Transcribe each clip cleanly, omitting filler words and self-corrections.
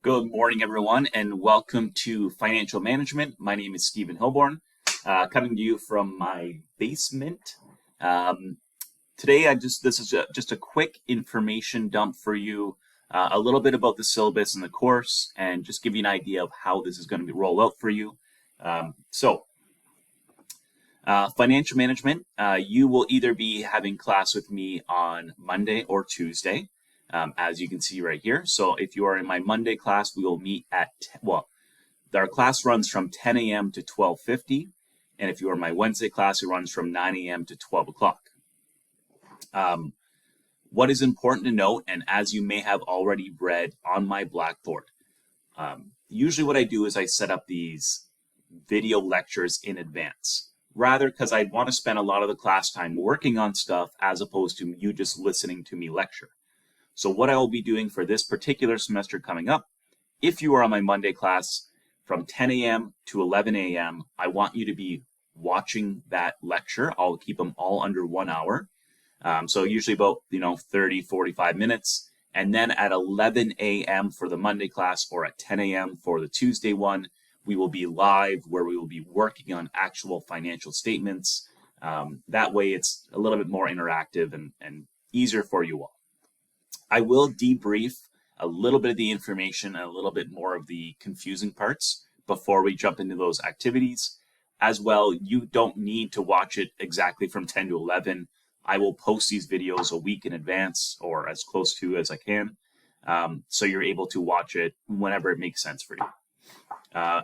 Good morning, everyone, and welcome to Financial Management. My name is Stephen Hilborn, coming to you from my basement. Today, this is just a quick information dump for you, a little bit about the syllabus and the course, and just give you an idea of how this is going to roll out for you. Financial Management, you will either be having class with me on Monday or Tuesday. As you can see right here. So if you are in my Monday class, we will meet at, our class runs from 10 a.m. to 12:50. And if you are in my Wednesday class, it runs from 9 a.m. to 12 o'clock. What is important to note, and as you may have already read on my Blackboard, usually what I do is I set up these video lectures in advance, rather because I want to spend a lot of the class time working on stuff as opposed to you just listening to me lecture. So what I will be doing for this particular semester coming up, if you are on my Monday class from 10 a.m. to 11 a.m., I want you to be watching that lecture. I'll keep them all under 1 hour. So usually about 30, 45 minutes. And then at 11 a.m. for the Monday class or at 10 a.m. for the Tuesday one, we will be live where we will be working on actual financial statements. That way it's a little bit more interactive and easier for you all. I will debrief a little bit of the information and a little bit more of the confusing parts before we jump into those activities. As well, you don't need to watch it exactly from 10 to 11. I will post these videos a week in advance or as close to as I can. So you're able to watch it whenever it makes sense for you.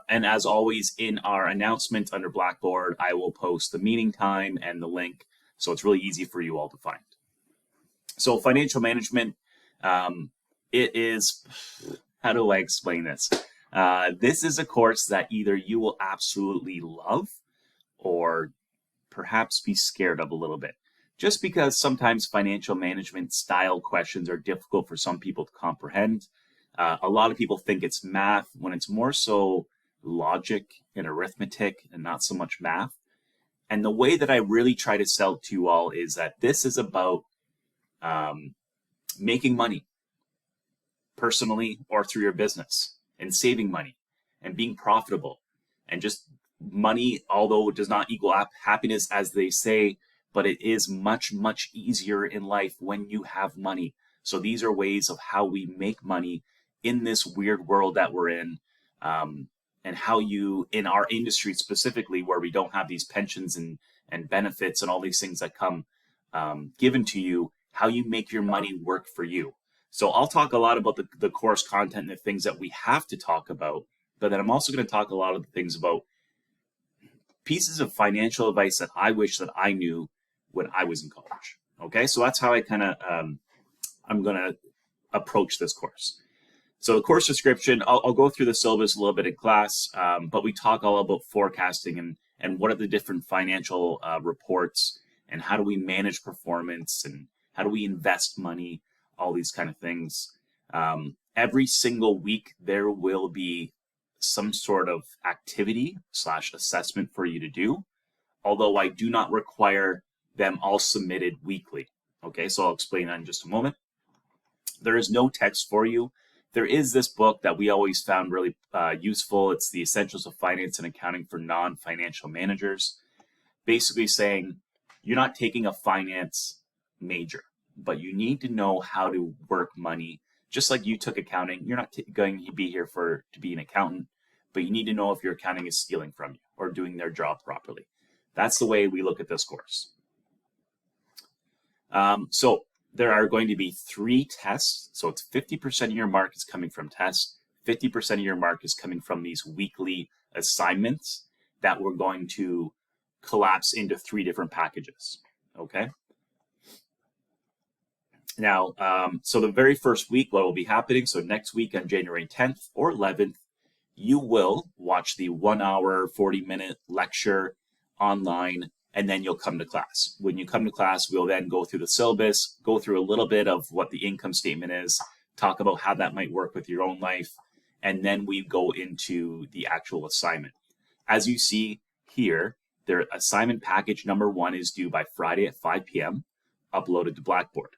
And as always, in our announcement under Blackboard, I will post the meeting time and the link. So it's really easy for you all to find. So financial management, it is, how do I explain this? This is a course that either you will absolutely love or perhaps be scared of a little bit. Just because sometimes financial management style questions are difficult for some people to comprehend. A lot of people think it's math when it's more so logic and arithmetic and not so much math. And the way that I really try to sell to you all is that this is about making money personally or through your business and saving money and being profitable and just money, although it does not equal happiness as they say, but it is much, much easier in life when you have money. So these are ways of how we make money in this weird world that we're in, and how you, in our industry specifically, where we don't have these pensions and benefits and all these things that come given to you, how you make your money work for you. So I'll talk a lot about the course content and the things that we have to talk about, but then I'm also going to talk a lot of the things about pieces of financial advice that I wish that I knew when I was in college. Okay, so that's how I kind of, I'm going to approach this course. So the course description, I'll go through the syllabus a little bit in class, but we talk all about forecasting and what are the different financial reports and how do we manage performance and how do we invest money, all these kind of things. Every single week, there will be some sort of activity / assessment for you to do, although I do not require them all submitted weekly. Okay, so I'll explain that in just a moment. There is no text for you. There is this book that we always found really useful. It's The Essentials of Finance and Accounting for Non-Financial Managers. Basically saying you're not taking a finance major, but you need to know how to work money. Just like you took accounting, you're not going to be here to be an accountant, but you need to know if your accounting is stealing from you or doing their job properly. That's the way we look at this course. So there are going to be 3 tests. So it's 50% of your mark is coming from tests. 50% of your mark is coming from these weekly assignments that we're going to collapse into 3 different packages. Okay. Now, so the very first week, what will be happening, so next week on January 10th or 11th, you will watch the 1 hour, 40-minute lecture online, and then you'll come to class. When you come to class, we'll then go through the syllabus, go through a little bit of what the income statement is, talk about how that might work with your own life, and then we go into the actual assignment. As you see here, their assignment package number 1 is due by Friday at 5 p.m., uploaded to Blackboard.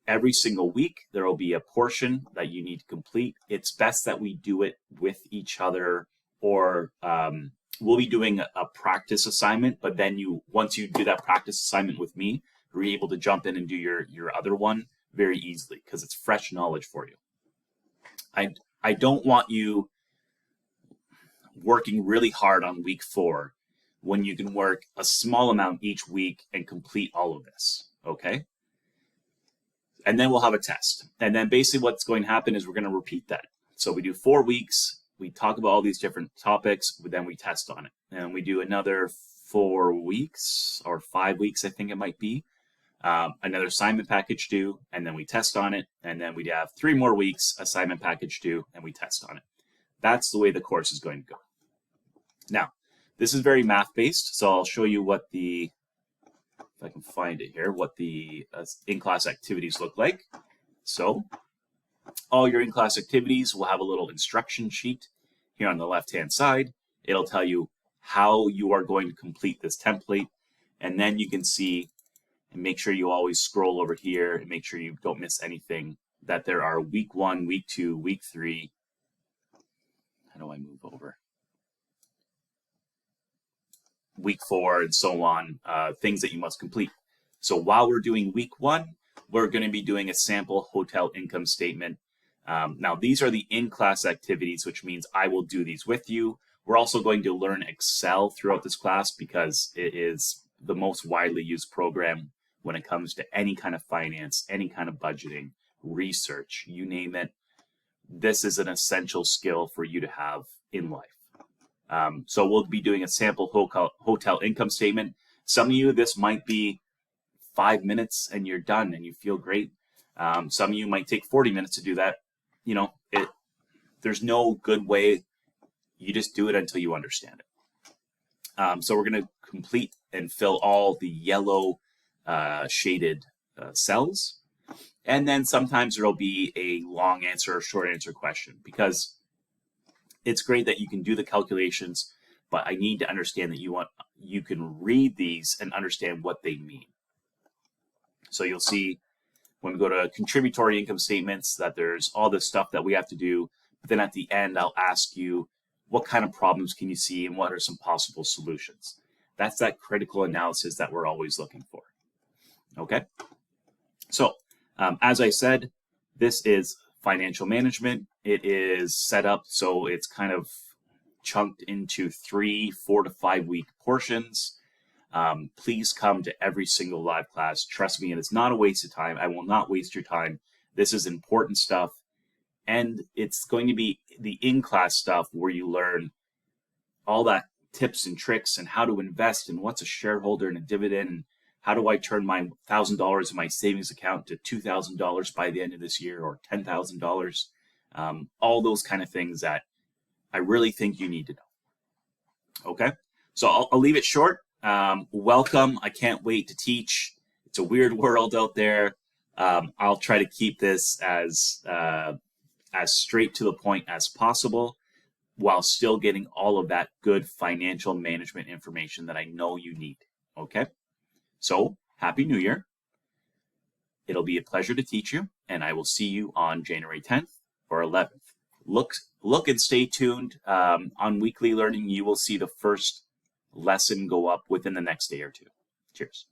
every single week, there will be a portion that you need to complete. It's best that we do it with each other, or we'll be doing a practice assignment, but then once you do that practice assignment with me, you're able to jump in and do your other one very easily because it's fresh knowledge for you. I don't want you working really hard on week 4 when you can work a small amount each week and complete all of this, okay? And then we'll have a test. And then basically what's going to happen is we're going to repeat that. So we do 4 weeks, we talk about all these different topics, but then we test on it. And we do another 4 weeks or 5 weeks, I think it might be, another assignment package due, and then we test on it. And then we'd have 3 more weeks, assignment package due, and we test on it. That's the way the course is going to go. Now, this is very math-based, so I'll show you what if I can find it here, what the in-class activities look like. So, all your in-class activities will have a little instruction sheet here on the left-hand side. It'll tell you how you are going to complete this template, and then you can see, and make sure you always scroll over here and make sure you don't miss anything, that there are week 1, week 2, week 3. How do I move over? Week 4 and so on, things that you must complete. So while we're doing week 1, we're going to be doing a sample hotel income statement. Now these are the in-class activities, which means I will do these with you. We're also going to learn Excel throughout this class because it is the most widely used program when it comes to any kind of finance, any kind of budgeting, research, you name it. This is an essential skill for you to have in life. So we'll be doing a sample hotel income statement. Some of you, this might be 5 minutes and you're done and you feel great. Some of you might take 40 minutes to do that. You know, there's no good way. You just do it until you understand it. So we're going to complete and fill all the yellow shaded cells. And then sometimes there'll be a long answer or short answer question, because it's great that you can do the calculations, but I need to understand that you can read these and understand what they mean. So you'll see when we go to contributory income statements that there's all this stuff that we have to do, but then at the end I'll ask you, what kind of problems can you see and what are some possible solutions? That's that critical analysis that we're always looking for. Okay? So, as I said, this is financial management. It is set up so it's kind of chunked into 3 4 to 5 week portions. Please come to every single live class. Trust me, it is not a waste of time. I will not waste your time. This is important stuff. And it's going to be the in-class stuff where you learn all that tips and tricks and how to invest and what's a shareholder and a dividend, and how do I turn my $1,000 in my savings account to $2,000 by the end of this year, or $10,000. All those kind of things that I really think you need to know. Okay, so I'll leave it short. Welcome. I can't wait to teach. It's a weird world out there. I'll try to keep this as straight to the point as possible, while still getting all of that good financial management information that I know you need. Okay? So, Happy New Year. It'll be a pleasure to teach you, and I will see you on January 10th or 11th. Look and stay tuned. On Weekly Learning, you will see the first lesson go up within the next day or two. Cheers.